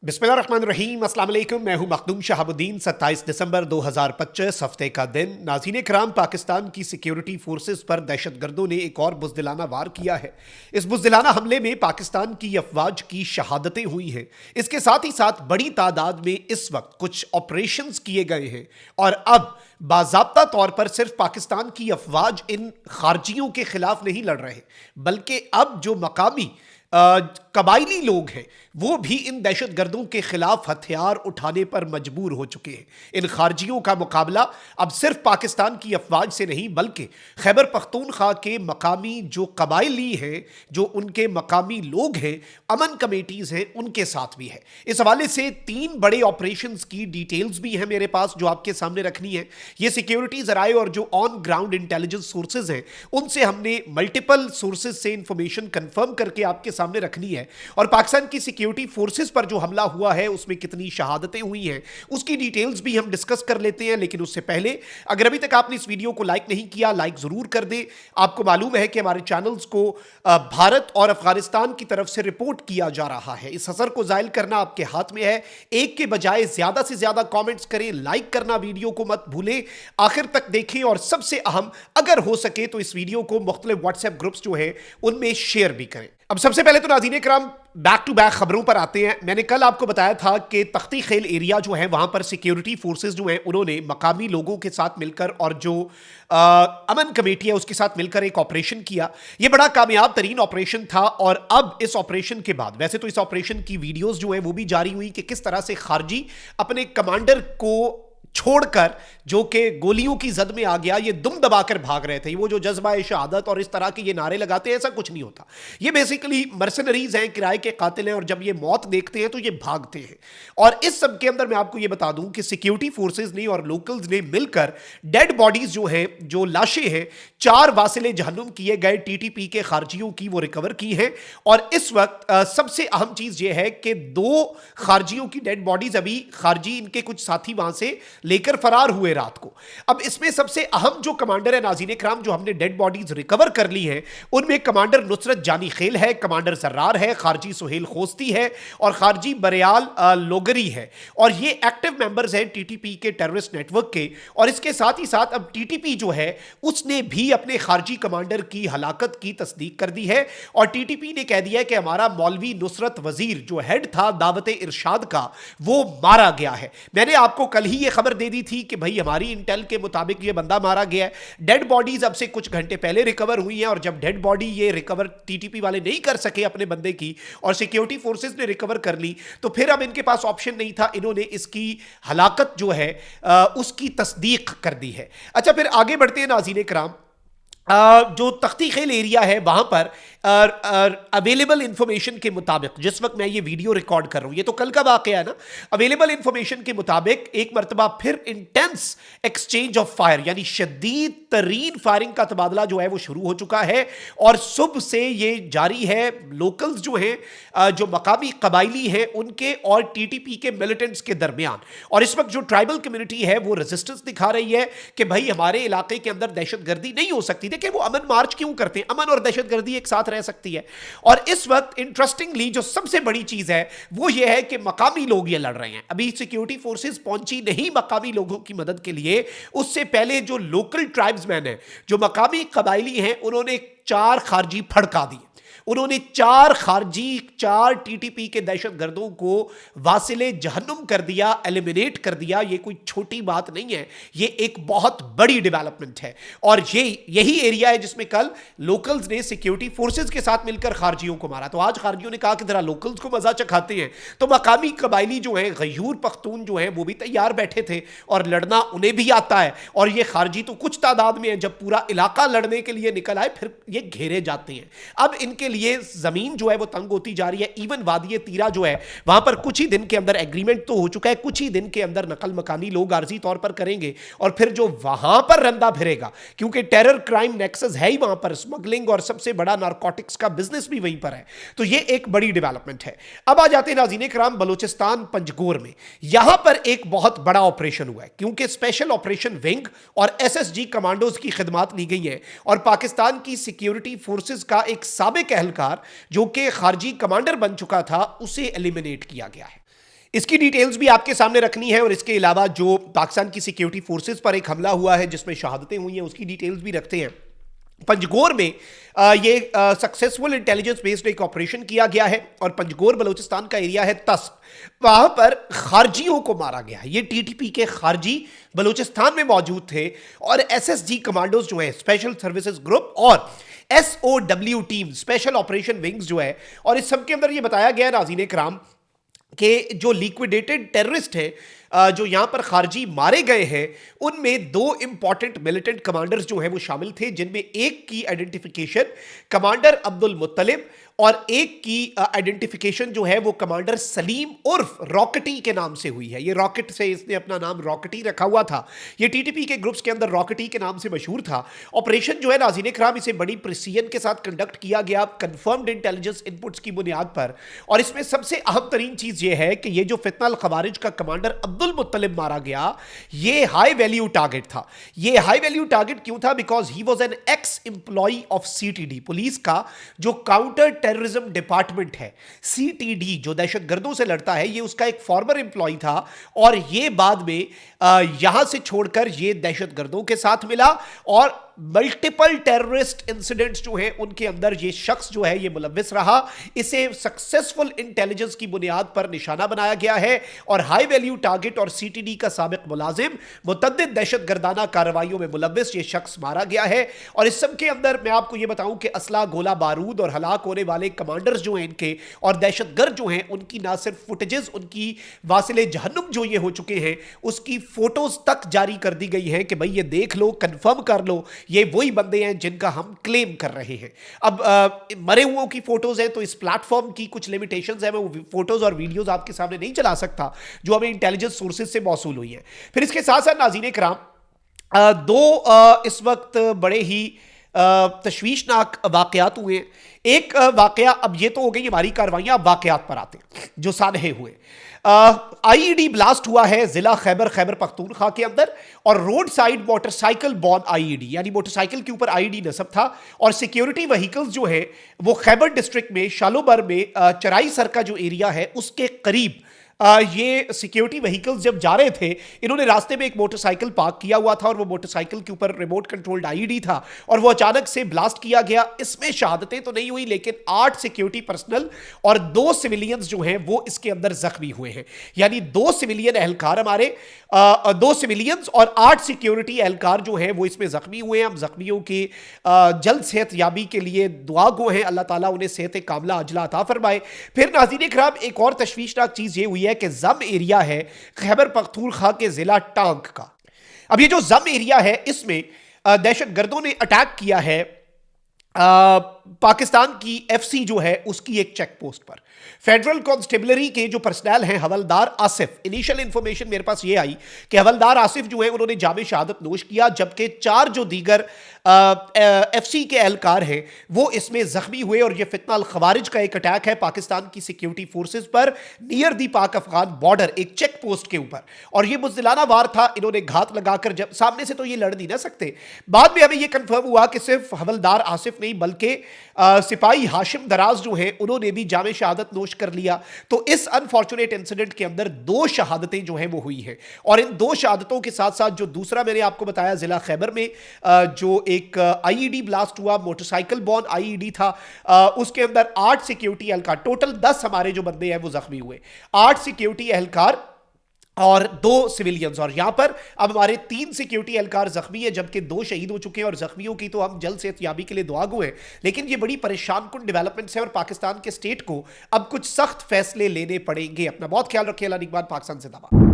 बिस्मिल्लाहिर्रहमानिर्रहीम, अस्सलाम वालेकुम। मैं हूं मखदूम शहाबुद्दीन। 27 दिसंबर 2025 हफ्ते का दिन। नाज़रीन कराम, पाकिस्तान की सिक्योरिटी फोर्सेस पर दहशतगर्दों ने एक और बुज़दिलाना वार किया है। इस बुज़दिलाना हमले में पाकिस्तान की अफवाज की शहादतें हुई हैं। इसके साथ ही साथ बड़ी तादाद में इस वक्त कुछ ऑपरेशंस किए गए हैं और अब बाज़ाब्ता तौर पर सिर्फ पाकिस्तान की अफवाज इन खारजियों के खिलाफ नहीं लड़ रहे, बल्कि अब जो मकामी कबाइली लोग हैं वो भी इन दहशतगर्दों के खिलाफ हथियार उठाने पर मजबूर हो चुके हैं। इन खारजियों का मुकाबला अब सिर्फ पाकिस्तान की अफवाज से नहीं, बल्कि खैबर पख्तूनख्वा के मकामी जो कबाइली हैं, जो उनके मकामी लोग हैं, अमन कमेटीज़ हैं, उनके साथ भी है। इस हवाले से 3 बड़े ऑपरेशंस की डिटेल्स भी हैं मेरे पास जो आपके सामने रखनी है। ये सिक्योरिटी ज़राए और जो ऑन ग्राउंड इंटेलिजेंस सोर्सेज हैं उनसे हमने मल्टीपल सोर्सेज से इंफॉर्मेशन कंफर्म करके आपके सामने रखनी है। और पाकिस्तान की सिक्योरिटी फोर्सेस पर जो हमला हुआ है उसमें कितनी शहादतें हुई हैं उसकी डिटेल्स भी हम डिस्कस कर लेते हैं। लेकिन उससे पहले अगर अभी तक आपने इस वीडियो को लाइक नहीं किया, लाइक जरूर कर दें। आपको मालूम है कि हमारे चैनल्स को भारत और अफगानिस्तान की तरफ से रिपोर्ट किया जा रहा है। इस असर को जायल करना आपके हाथ में है। एक के बजाय ज्यादा से ज्यादा कॉमेंट्स करें, लाइक करना वीडियो को मत भूलें, आखिर तक देखें और सबसे अहम, अगर हो सके तो इस वीडियो को मुख्तलिफ व्हाट्सएप ग्रुप्स जो है उनमें शेयर भी करें। अब सबसे पहले तो नाज़रीन कराम बैक टू बैक खबरों पर आते हैं। मैंने कल आपको बताया था कि तख्ती खेल एरिया जो है वहां पर सिक्योरिटी फोर्सेस जो हैं उन्होंने मकामी लोगों के साथ मिलकर और जो अमन कमेटी है उसके साथ मिलकर एक ऑपरेशन किया। यह बड़ा कामयाब तरीन ऑपरेशन था और अब इस ऑपरेशन के बाद, वैसे तो इस ऑपरेशन की वीडियोस जो है वो भी जारी हुई कि किस तरह से खारजी अपने कमांडर को छोड़कर, जो कि गोलियों की जद में आ गया, ये दुम दबाकर भाग रहे थे। वो जो जज्बा शहादत और इस तरह के ये नारे लगाते हैं, ऐसा कुछ नहीं होता। ये बेसिकली मर्सनरीज हैं, किराए के कातिल हैं और जब ये मौत देखते हैं तो ये भागते हैं। और इस सब के अंदर मैं आपको ये बता दूं कि सिक्योरिटी फोर्सेज ने और लोकल्स ने मिलकर डेड बॉडीज जो हैं, जो लाशें हैं, 4 वासिले जहन्नुम किए गए टीटीपी के खारजियों की वो रिकवर की है। और इस वक्त सबसे अहम चीज ये है कि 2 खारजियों की डेड बॉडीज अभी खारजी, इनके कुछ साथी वहां से लेकर फरार हुए रात को। अब इसमें सबसे अहम जो कमांडर है नाज़रीन इकराम, जो हमने डेड बॉडीज रिकवर कर ली हैं, उनमें कमांडर नुसरत जानी खेल है, कमांडर जर्रार है, खारजी सुहेल खोस्ती है और खारजी बरियाल लोगरी है। और ये एक्टिव मेंबर्स हैं टीटीपी के टेररिस्ट नेटवर्क के। और इसके साथ ही साथ अब टीटीपी जो है उसने भी अपने खारजी कमांडर की हलाकत की तस्दीक कर दी है और टीटीपी ने कह दिया कि हमारा मौलवी नुसरत वजीर जो हेड था दावत इरशाद का, वो मारा गया है। मैंने आपको कल ही ये खबर दे दी थी कि भाई हमारी इंटेल के मुताबिक ये बंदा मारा गया है। डेड बॉडीज अब से कुछ घंटे पहले रिकवर हुई हैं और जब डेड बॉडी ये रिकवर टीटीपी वाले नहीं कर सके अपने बंदे की और सिक्योरिटी फोर्सेस ने रिकवर कर ली, तो फिर अब इनके पास ऑप्शन नहीं था, इन्होंने इसकी हलाकत जो है उसकी तस्दीक कर दी है। अच्छा, फिर आगे बढ़ते हैं नाज़रीन कराम। जो तख्ती खेल एरिया है वहां पर अवेलेबल इंफॉर्मेशन के मुताबिक, जिस वक्त मैं ये वीडियो रिकॉर्ड कर रहा हूं, ये तो कल का वाकया है ना, अवेलेबल इंफॉर्मेशन के मुताबिक एक मरतबा फिर इंटेंस एक्सचेंज ऑफ फायर, यानी शदीद तरीन फायरिंग का तबादला जो है वो शुरू हो चुका है और सुबह से ये जारी है। लोकल्स जो हैं, जो मकामी कबाइली हैं, उनके और टीटीपी के मिलिटेंट्स के दरमियान। और इस वक्त जो ट्राइबल कम्युनिटी है वो रेजिस्टेंस दिखा रही है कि भाई हमारे इलाके के अंदर दहशतगर्दी नहीं हो सकती। कि वो अमन मार्च क्यों करते हैं? अमन और दहशतगर्दी एक साथ रह सकती है। और इस वक्त इंटरेस्टिंगली जो सबसे बड़ी चीज है वो ये है कि मकामी लोग ये लड़ रहे हैं। अभी सिक्योरिटी फोर्सेस पहुंची नहीं मकामी लोगों की मदद के लिए, उससे पहले जो लोकल ट्राइब्समैन हैं, जो मकामी कबाइली हैं, उन्होंने 4 खारजी फड़का दिए। उन्होंने 4 खारजी, 4 टीटीपी के दहशतगर्दों को वासिले जहन्नुम कर दिया, एलिमिनेट कर दिया। ये कोई छोटी बात नहीं है, ये एक बहुत बड़ी डेवलपमेंट है। और यही एरिया है जिसमें कल लोकल्स ने सिक्योरिटी फोर्सेस के साथ मिलकर खारजियों को मारा। तो आज खारजियों ने कहा कि जरा लोकल्स को मजा चखाते हैं, तो मकामी कबाइली जो हैं, गयूर पख्तून जो हैं, वो भी तैयार बैठे थे और लड़ना उन्हें भी आता है। और ये खारजी तो कुछ तादाद में है, जब पूरा इलाका लड़ने के लिए निकल आए फिर ये घेरे जाते हैं। अब इनके लिए जमीन जो है वो तंग होती जा रही है। इवन वादी तीरा जो है वहां पर कुछ ही दिन के अंदर एग्रीमेंट तो हो चुका है, कुछ ही दिन के अंदर नकल मकानी लोग आर्जी तौर पर करेंगे और फिर जो वहां पर रंदा फिरेगा, क्योंकि टेरर क्राइम नेक्सस है ही वहां पर, स्मगलिंग और सबसे बड़ा नारकोटिक्स का बिजनेस भी वहीं पर है। तो ये एक बड़ी डेवलपमेंट है। अब आ जाते हैं नाज़रीन कराम बलूचिस्तान पंजगोर में। यहां पर एक बहुत बड़ा ऑपरेशन हुआ है, क्योंकि स्पेशल ऑपरेशन विंग और एसएसजी कमांडोज की खिदमात ली गई है और पाकिस्तान की सिक्योरिटी फोर्सेस का एक साबिक एहलकार जो कि खारजी कमांडर बन चुका था, उसे एलिमिनेट किया गया है। इसकी डिटेल्स भी आपके सामने रखनी है और इसके अलावा जो पाकिस्तान की सिक्योरिटी फोर्सेस पर एक हमला हुआ है जिसमें शहादतें हुई हैं उसकी डिटेल्स भी रखते हैं। पंजगोर में ये सक्सेसफुल इंटेलिजेंस बेस्ड एक ऑपरेशन किया गया है और पंजगोर बलूचिस्तान का एरिया है तस्ब, वहां पर खारजियों को मारा गया है। ये टीटीपी के खारजी बलूचिस्तान में मौजूद थे और एसएसजी कमांडोज जो है स्पेशल सर्विसेज ग्रुप और SOW team special operation wings जो है, और इस सब के अंदर ये बताया गया नाज़रीन कराम कि जो लिक्विडेटेड टेररिस्ट हैं जो यहां पर खारजी मारे गए हैं उनमें दो इंपॉर्टेंट मिलिटेंट कमांडर्स जो हैं वो शामिल थे, जिनमें एक की आइडेंटिफिकेशन कमांडर अब्दुल मुत्तलिब और एक की आइडेंटिफिकेशन जो है वो कमांडर सलीम उर्फ रॉकेटी के नाम से हुई है। ये रॉकेट से इसने अपना नाम रॉकेटी रखा हुआ था। ये टीटीपी के ग्रुप्स के अंदर रॉकेटी के नाम से मशहूर था। ऑपरेशन जो है नाज़रीन कराम इसे बड़ी प्रिसीजन के साथ कंडक्ट किया गया कंफर्म्ड इंटेलिजेंस इनपुट्स की बुनियाद पर, और इसमें सबसे अहम तरीन चीज ये है कि ये जो फितना अल खवारिज का कमांडर अब्दुल मुत्तलिब मारा गया ये हाई वैल्यू टारगेट था। ये हाई वैल्यू टारगेट क्यों था? Because he was an ex employ of CTD, police का जो काउंटर टेररिज्म डिपार्टमेंट है सीटीडी जो दहशतगर्दों से लड़ता है, ये उसका एक फॉर्मर एम्प्लॉय था और ये बाद में यहां से छोड़कर ये दहशतगर्दों के साथ मिला और मल्टीपल टेररिस्ट इंसिडेंट्स जो हैं उनके अंदर ये शख्स जो है ये मुलव्विस रहा। इसे सक्सेसफुल इंटेलिजेंस की बुनियाद पर निशाना बनाया गया है और हाई वैल्यू टारगेट और सीटीडी का साबिक मुलाजिम मुतअद्दिद दहशतगर्दाना कार्रवाइयों में मुलव्विस ये शख्स मारा गया है। और इस सब के अंदर मैं आपको ये बताऊं कि असला, गोला बारूद और हलाक होने वाले कमांडर्स जो हैं इनके और दहशतगर्द जो हैं उनकी ना सिर्फ फुटेजेस, उनकी वासिले जहन्नुम जो ये हो चुके हैं उसकी फोटोज तक जारी कर दी गई है कि भाई ये देख लो, कंफर्म कर लो ये वही बंदे हैं जिनका हम क्लेम कर रहे हैं। अब मरे हुओं की फोटोज हैं तो इस प्लेटफॉर्म की कुछ लिमिटेशंस हैं, मैं वो फोटोज और वीडियोस आपके सामने नहीं चला सकता जो हमें इंटेलिजेंस सोर्सेज से मौसूल हुई है। फिर इसके साथ साथ नाज़रीन कराम दो इस वक्त बड़े ही तशवीशनाक वाकयात हुए। एक वाकया, अब ये तो हो गई हमारी कार्रवाइयां, अब वाकयात पर आते हैं जो सानहे हुए। आईईडी ब्लास्ट हुआ है जिला खैबर पख्तूनख्वा के अंदर और road side motorcycle born IED, यानी मोटरसाइकिल के ऊपर आईईडी नस्ब था और सिक्योरिटी व्हीकल्स जो है वो खैबर डिस्ट्रिक्ट में शालोबर में चराई सर का जो एरिया है उसके करीब ये सिक्योरिटी व्हीकल्स जब जा रहे थे इन्होंने रास्ते में एक मोटरसाइकिल पार्क किया हुआ था और वो मोटरसाइकिल के ऊपर रिमोट कंट्रोल्ड आईईडी था और वो अचानक से ब्लास्ट किया गया। इसमें शहादतें तो नहीं हुई लेकिन 8 सिक्योरिटी पर्सनल और 2 सिविलियंस जो हैं वो इसके अंदर जख्मी हुए हैं, यानी 2 सिविलियन एहलकार हमारे 2 सिविलियंस और 8 सिक्योरिटी एहलकार जो हैं वो इसमें जख्मी हुए हैं। हम जख्मियों की जल्द सेहत याबी के लिए दुआ गो हैं, अल्लाह ताला उन्हें सेहत कामला अजला अता फरमाए। फिर नाज़रीन कराम एक और तशवीशनाक चीज ये हुई कि जम एरिया है खैबर पख्तूनख्वा के जिला टांग का। अब ये जो जम एरिया है इसमें दहशतगर्दों ने अटैक किया है पाकिस्तान की एफसी जो है उसकी एक चेक पोस्ट पर। फेडरल कांस्टेबलरी के जो पर्सनल हैं हवलदार आसिफ, इनिशियल इंफॉर्मेशन मेरे पास ये आई कि हवलदार आसिफ जो है उन्होंने जामे शहादत नोश किया, जबकि 4 जो दीगर एफसी के एहलकार हैं वो इसमें जख्मी हुए। और ये फितना अल खवारिज का एक अटैक है पाकिस्तान की सिक्योरिटी फोर्सेज पर नियर दी पाक अफगान बॉर्डर एक चेक पोस्ट के ऊपर, और ये बुज़दिलाना वार था। इन्होंने घात लगाकर, जब सामने से तो ये लड़ नहीं ना सकते, बाद में हमें ये कंफर्म हुआ कि सिर्फ हवलदार आसिफ नहीं बल्कि सिपाही हाशिम दराज जो हैं उन्होंने भी जामे शहादत नोश कर लिया। तो इस अनफॉर्चुनेट इंसिडेंट के अंदर 2 शहादतें जो हैं वो हुई हैं और इन 2 शहादतों के साथ साथ जो दूसरा मैंने आपको बताया जिला खैबर में जो एक आईईडी ब्लास्ट हुआ, मोटरसाइकिल बॉर्न आईईडी था, उसके अंदर 8 सिक्योरिटी एहलकार, टोटल 10 हमारे जो बंदे हैं वो जख्मी हुए, 8 सिक्योरिटी एहलकार और 2 सिविलियंस। और यहां पर अब हमारे 3 सिक्योरिटी एहलकार जख्मी है जबकि 2 शहीद हो चुके हैं और जख्मियों की तो हम जल्द सेहतयाबी के लिए दुआ गो हैं। लेकिन ये बड़ी परेशान कुन डेवलपमेंट्स है और पाकिस्तान के स्टेट को अब कुछ सख्त फैसले लेने पड़ेंगे। अपना बहुत ख्याल रखिए। अल्लाह निगहबान। पाकिस्तान जिंदाबाद।